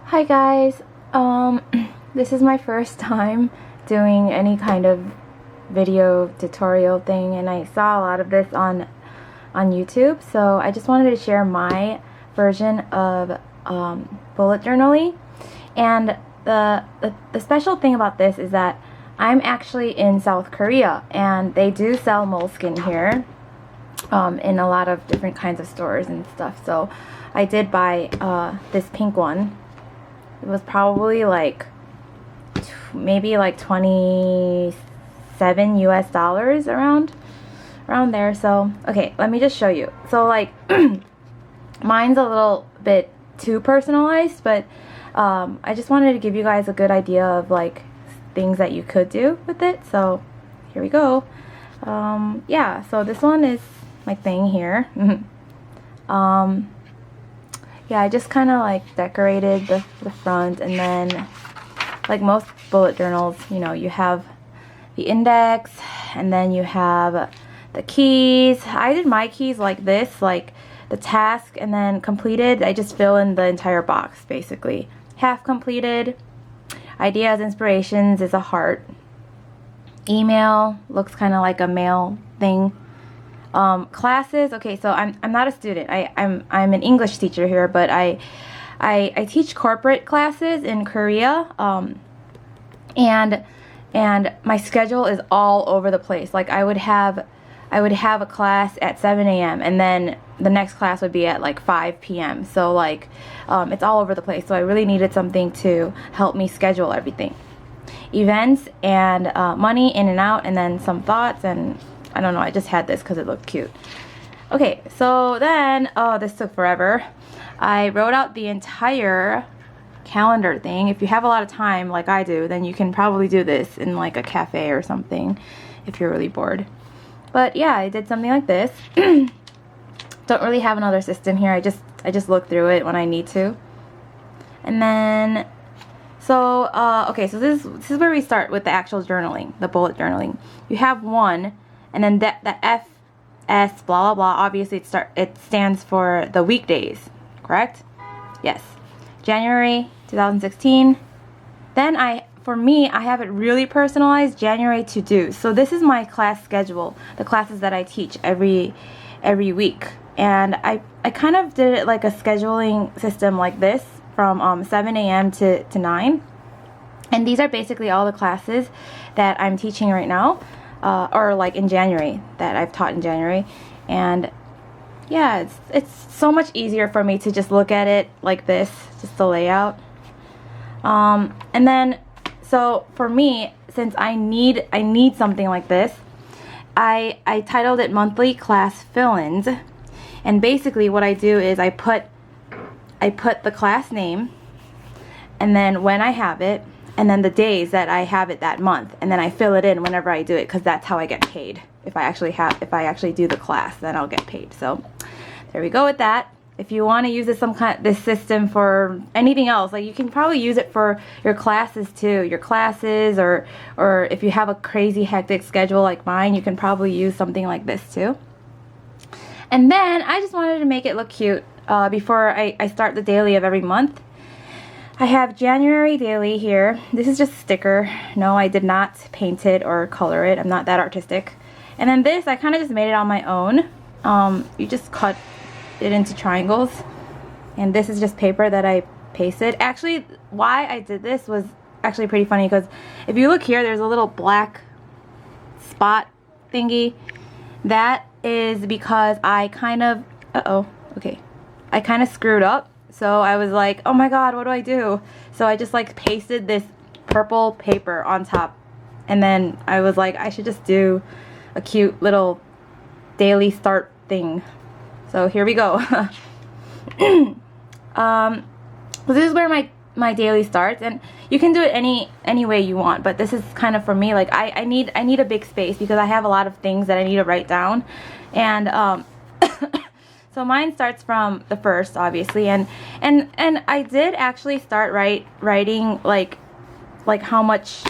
Hi guys, this is my first time doing any kind of video tutorial thing, and I saw a lot of this on YouTube, so I just wanted to share my version of bullet journaling. And the special thing about this is that I'm actually in South Korea, and they do sell Moleskine here in a lot of different kinds of stores and stuff. So I did buy this pink one. It was probably like maybe like 27 US dollars around there. So okay, let me just show you. So like mine's a little bit too personalized, but I just wanted to give you guys a good idea of like things that you could do with it. So here we go. Yeah, so this one is my thing here. Yeah, I just kind of like decorated the front, and then like most bullet journals, you know, you have the index and then you have the keys. I did my keys like this, like the task and then completed. I just fill in the entire box basically. Half completed. Ideas, inspirations is a heart. Email looks kind of like a mail thing. Classes, okay, so I'm not a student. I'm an English teacher here, but I teach corporate classes in Korea, and my schedule is all over the place. Like I would have a class at 7 a.m. and then the next class would be at like 5 p.m. So like it's all over the place. So I really needed something to help me schedule everything. Events and money in and out, and then some thoughts, and I don't know, I just had this because it looked cute. Okay, so then, oh, this took forever. I wrote out the entire calendar thing. If you have a lot of time, like I do, then you can probably do this in like a cafe or something if you're really bored. But yeah, I did something like this. Don't really have another system here. I just look through it when I need to. And then, so, okay, so this is where we start with the actual journaling, the bullet journaling. You have one. And then that FS blah blah blah, obviously it stands for the weekdays, correct? Yes. January 2016. Then for me I have it really personalized, January to do. So this is my class schedule, the classes that I teach every week. And I kind of did it like a scheduling system like this from 7 a.m. to 9. And these are basically all the classes that I'm teaching right now. Or like in January, that I've taught in January. And yeah, it's so much easier for me to just look at it like this, just the layout. And then, so for me, since I need something like this, I titled it Monthly Class Fill-ins. And basically what I do is I put the class name, and then when I have it, and then the days that I have it that month, and then I fill it in whenever I do it, because that's how I get paid. If I actually do the class, then I'll get paid. So there we go with that. If you want to use this system for anything else, like you can probably use it for your classes too. Your classes, or if you have a crazy hectic schedule like mine, you can probably use something like this too. And then I just wanted to make it look cute before I start the daily of every month. I have January daily here. This is just a sticker. No, I did not paint it or color it. I'm not that artistic. And then this, I kind of just made it on my own. You just cut it into triangles. And this is just paper that I pasted. Actually, why I did this was actually pretty funny, because if you look here, there's a little black spot thingy. That is because I kind of, I kind of screwed up. So I was like, oh my god, what do I do? So I just like pasted this purple paper on top. And then I was like, I should just do a cute little daily start thing. So here we go. So this is where my daily starts. And you can do it any way you want. But this is kind of for me, like I need a big space, because I have a lot of things that I need to write down. And so mine starts from the 1st, obviously, and I did actually start writing like how much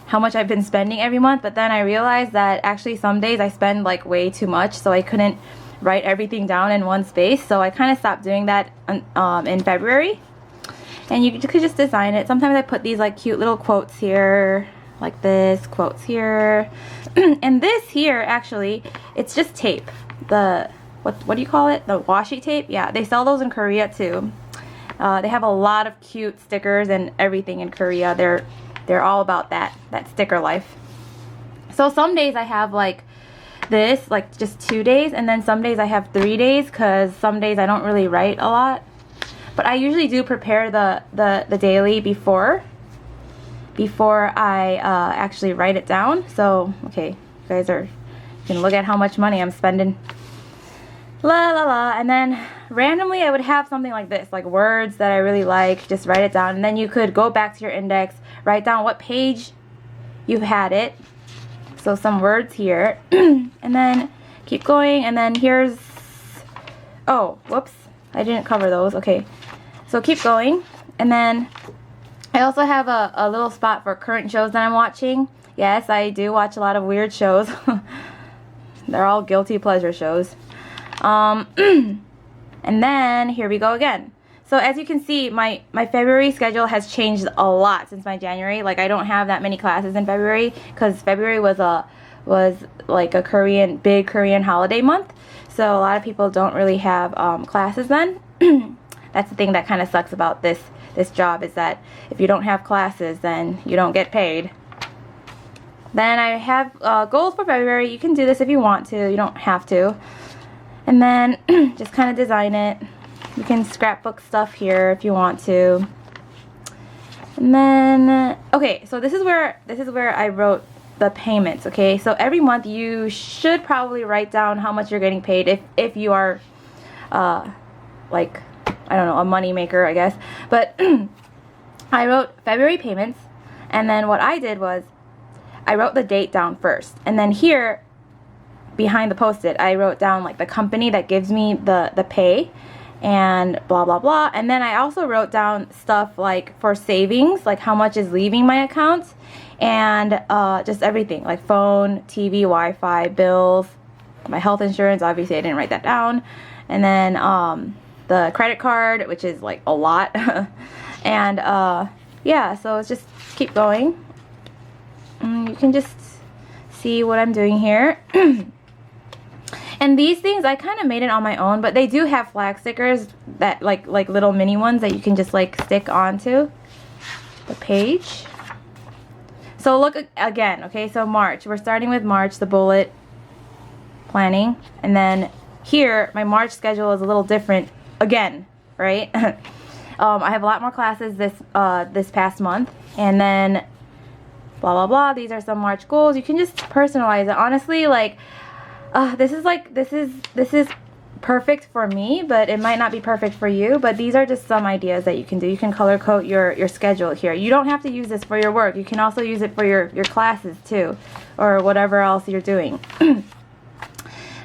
I've been spending every month, but then I realized that actually some days I spend like way too much, so I couldn't write everything down in one space. So I kind of stopped doing that in February. And you could just design it. Sometimes I put these like cute little quotes here, like this, quotes here. And this here, actually, it's just tape. The, what do you call it? The washi tape? Yeah, they sell those in Korea too. They have a lot of cute stickers and everything in Korea. They're all about that sticker life. So some days I have like this, like just 2 days, and then some days I have 3 days, because some days I don't really write a lot. But I usually do prepare the daily before I actually write it down. So, okay, you guys can look at how much money I'm spending. La la la. And then randomly I would have something like this, like words that I really like, just write it down. And then you could go back to your index, write down what page you've had it. So some words here. And then keep going. And then here's, oh, whoops, I didn't cover those. Okay. So keep going, and then I also have a little spot for current shows that I'm watching. Yes, I do watch a lot of weird shows. They're all guilty pleasure shows. And then here we go again. So as you can see, my February schedule has changed a lot since my January. Like, I don't have that many classes in February, because February was like a big Korean holiday month. So a lot of people don't really have classes then. That's the thing that kind of sucks about this job, is that if you don't have classes, then you don't get paid. Then I have goals for February. You can do this if you want to. You don't have to. And then just kind of design it. You can scrapbook stuff here if you want to. And then, okay, so this is where I wrote the payments. Okay, so every month you should probably write down how much you're getting paid if you are like, I don't know, a money maker, I guess. But I wrote February payments, and then what I did was I wrote the date down first, and then here behind the post-it I wrote down like the company that gives me the pay and blah blah blah. And then I also wrote down stuff like for savings, like how much is leaving my account, and just everything like phone, TV, Wi-Fi, bills, my health insurance. Obviously I didn't write that down. And then the credit card, which is like a lot. And yeah, so it's just keep going. You can just see what I'm doing here. And these things I kind of made it on my own, but they do have flag stickers that like little mini ones that you can just like stick onto the page. So look again, okay, so March, we're starting with March, the bullet planning, and then here my March schedule is a little different again, right? I have a lot more classes this past month, and then blah blah blah. These are some March goals. You can just personalize it. Honestly, like this is perfect for me, but it might not be perfect for you. But these are just some ideas that you can do. You can color code your schedule here. You don't have to use this for your work. You can also use it for your classes too, or whatever else you're doing.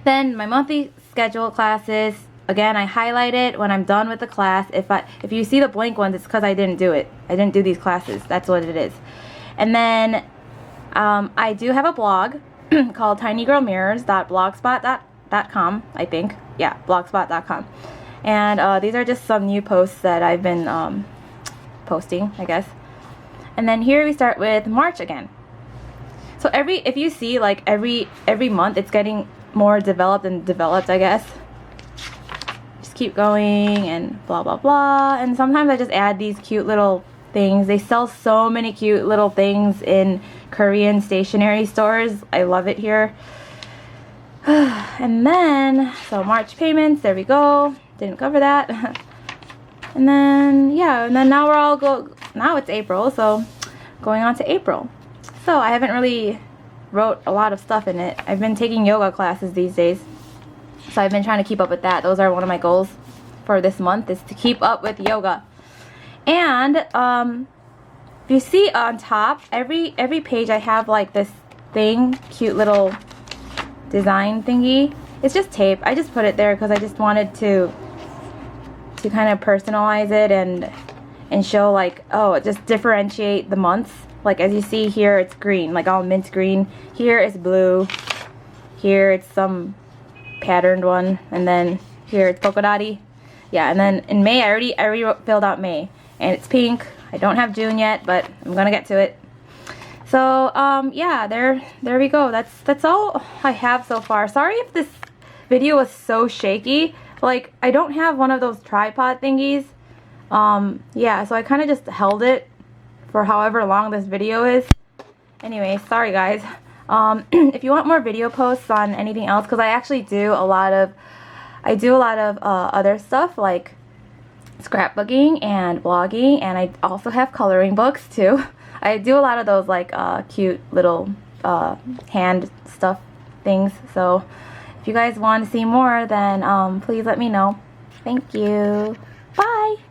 Then my monthly schedule classes. Again, I highlight it when I'm done with the class. If you see the blank ones, it's because I didn't do it. I didn't do these classes. That's what it is. And then I do have a blog called tinygirlmirrors.blogspot.com, I think. Yeah, blogspot.com. And these are just some new posts that I've been posting, I guess. And then here we start with March again. So if you see, like every month it's getting more developed and developed, I guess. Just keep going and blah blah blah. And sometimes I just add these cute little things. They sell so many cute little things in Korean stationery stores. I love it here. And then, so March payments, there we go. Didn't cover that. And then, yeah, and then now now it's April, so going on to April. So I haven't really wrote a lot of stuff in it. I've been taking yoga classes these days, so I've been trying to keep up with that. Those are one of my goals for this month, is to keep up with yoga. And if you see on top, every page I have like this thing, cute little design thingy. It's just tape. I just put it there because I just wanted to kind of personalize it and show like, oh, just differentiate the months. Like as you see here, it's green, like all mint green. Here it's blue. Here it's some patterned one, and then here it's polka dotty. Yeah, and then in May I already filled out May. and it's pink. I don't have June yet, but I'm gonna get to it. So yeah, there we go. That's all I have so far. Sorry if this video was so shaky. Like, I don't have one of those tripod thingies. Yeah, so I kind of just held it for however long this video is. Anyway, sorry guys. If you want more video posts on anything else, because I actually do a lot of other stuff like scrapbooking and blogging, and I also have coloring books too. I do a lot of those like cute little hand stuff things. So if you guys want to see more, then please let me know. Thank you. Bye.